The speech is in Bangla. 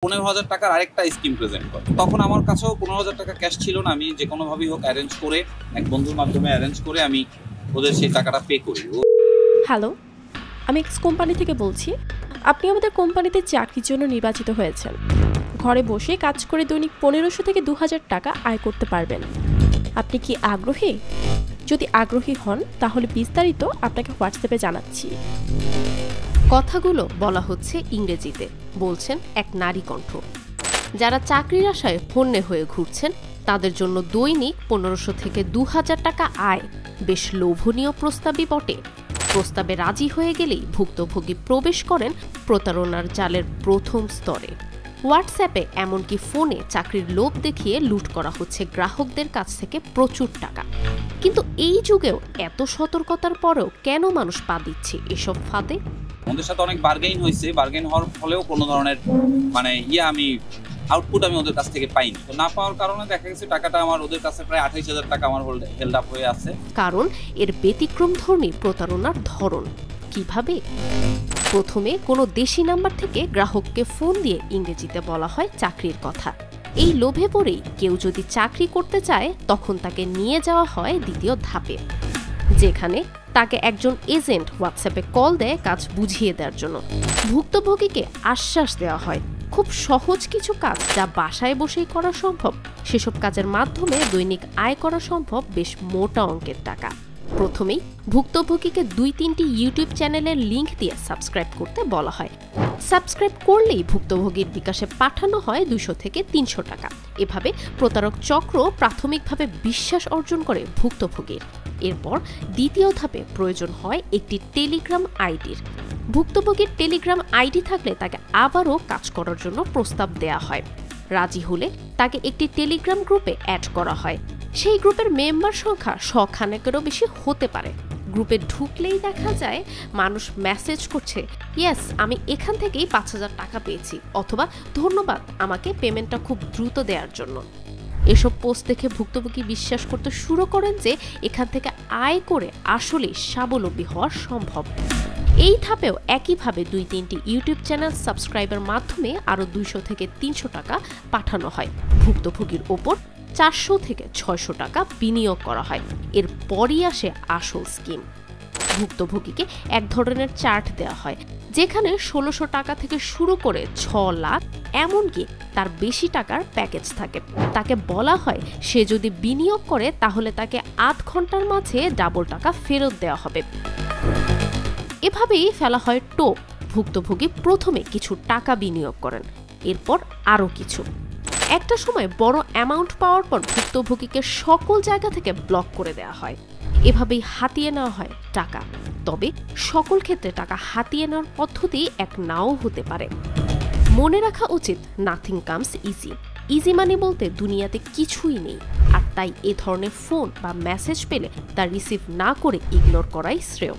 15,000 টাকার আরেকটা স্কিম প্রেজেন্ট করে। তখন আমার কাছেও 15,000 টাকা ক্যাশ ছিল না। আমি যে কোনোভাবেই হোক অ্যারেঞ্জ করে, এক বন্ধুর মাধ্যমে অ্যারেঞ্জ করে আমি ওদের সেই টাকাটা পে করি। হ্যালো, আমি এক্স কোম্পানি থেকে বলছি। আপনি আমাদের কোম্পানিতে চাকরির জন্য নির্বাচিত হয়েছেন। ঘরে বসে কাজ করে দৈনিক 1500 থেকে 2000 টাকা আয় করতে পারবেন। আপনি কি আগ্রহী? যদি আগ্রহী হন তাহলে বিস্তারিত আপনাকে হোয়াটসঅ্যাপে জানাচ্ছি। কথাগুলো বলা হচ্ছে ইংরেজিতে, বলছেন এক নারী কণ্ঠ। যারা চাকরির আশায় হন্যে হয়ে ঘুরছেন তাদের জন্য দৈনিক 1500 থেকে 2000 টাকা আয় বেশ লোভনীয় প্রস্তাবই বটে। প্রস্তাবে রাজি হয়ে গেলেই ভুক্তভোগী প্রবেশ করেন প্রতারণার জালের প্রথম স্তরে। হোয়াটসঅ্যাপে এমনকি ফোনে চাকরির লোভ দেখিয়ে লুট করা হচ্ছে গ্রাহকদের কাছ থেকে প্রচুর টাকা। কিন্তু এই যুগেও এত সতর্কতার পরেও কেন মানুষ পা দিচ্ছে এসব ফাঁদে? ওদের সাথে অনেক বার্গেইন হয়েছে। বার্গেইন হওয়ার ফলেও কোনো ধরনের আমি আউটপুট আমি ওদের কাছ থেকে পাইনি। তো না পাওয়ার কারণে দেখা গেছে টাকাটা আমার ওদের কাছে প্রায় 28,000 টাকা আমার হেল্ড আপ হয়ে আছে। কারণ এর ব্যতিক্রমধর্মী প্রতারণার ধরন। কিভাবে? প্রথমে কোনো দেশি নাম্বার থেকে গ্রাহককে ফোন দিয়ে ইংরেজিতে বলা হয় চাকরির কথা। এই লোভে পড়েই কেউ যদি চাকরি করতে চায় তখন তাকে নিয়ে যাওয়া হয় দ্বিতীয় ধাপে, যেখানে তাকে একজন এজেন্ট হোয়াটসঅ্যাপে কল দেয় কাজ বুঝিয়ে দেওয়ার জন্য। ভুক্তভোগীকে আশ্বাস দেওয়া হয় খুব সহজ কিছু কাজ যা বাসায় বসেই করা সম্ভব। সেসব কাজের মাধ্যমে দৈনিক আয় করা সম্ভব বেশ মোটা অঙ্কের টাকা। প্রথমেই ভুক্তভোগীকে 2-3টি ইউটিউব চ্যানেলের লিংক দিয়ে সাবস্ক্রাইব করতে বলা হয়। সাবস্ক্রাইব করলেই ভুক্তভোগীর বিকাশে পাঠানো হয় 200 থেকে 300 টাকা। এভাবে প্রতারক চক্র প্রাথমিকভাবে বিশ্বাস অর্জন করে ভুক্তভোগীর। এরপর দ্বিতীয় ধাপে প্রয়োজন হয় একটি টেলিগ্রাম আইডির। ভুক্তভোগীর টেলিগ্রাম আইডি থাকলে তাকে আবারও কাজ করার জন্য প্রস্তাব দেয়া হয়। রাজি হলে তাকে একটি টেলিগ্রাম গ্রুপে অ্যাড করা হয়। সেই গ্রুপের মেম্বার সংখ্যা 100 খানেকেরও বেশি হতে পারে। গ্রুপে ঢুকলেই দেখা যায় মানুষ মেসেজ করছে, ইয়েস আমি এখান থেকেই 5,000 টাকা পেয়েছি, অথবা ধন্যবাদ আমাকে পেমেন্টটা খুব দ্রুত দেওয়ার জন্য। এসব পোস্ট দেখে ভুক্তভোগী বিশ্বাস করতে শুরু করেন যে এখান থেকে আয় করে আসলে স্বাবলম্বী হওয়া সম্ভব। এই ধাপেও একইভাবে 2-3টি ইউটিউব চ্যানেল সাবস্ক্রাইবের মাধ্যমে আরও 200 থেকে 300 টাকা পাঠানো হয়। ভুক্তভোগীর ওপর 400 থেকে 600 টাকা বিনিয়োগ করা হয়। এরপরই আসে আসল স্কিম। ভুক্তভোগীকে এক ধরনের চার্ট দেওয়া হয়, যেখানে 1600 টাকা থেকে শুরু করে 6 লাখ এমনকি তার বেশি টাকার প্যাকেজ থাকে। তাকে বলা হয় সে যদি বিনিয়োগ করে তাহলে তাকে 8 ঘন্টার মাঝে ডাবল টাকা ফেরত দেওয়া হবে। এভাবেই ফেলা হয় টোপ। ভুক্তভোগী প্রথমে কিছু টাকা বিনিয়োগ করেন, এরপর আরও কিছু। একটা সময় বড় অ্যামাউন্ট পাওয়ার পর ভুক্তভোগীকে সকল জায়গা থেকে ব্লক করে দেওয়া হয়। এভাবেই হাতিয়ে নেওয়া হয় টাকা। তবে সকল ক্ষেত্রে টাকা হাতিয়ে নেওয়ার পদ্ধতি এক নাও হতে পারে। মনে রাখা উচিত, নাথিং কামস ইজি। ইজি মানি বলতে দুনিয়াতে কিছুই নেই। আর তাই এ ধরনের ফোন বা মেসেজ পেলে তা রিসিভ না করে ইগনোর করাই শ্রেয়।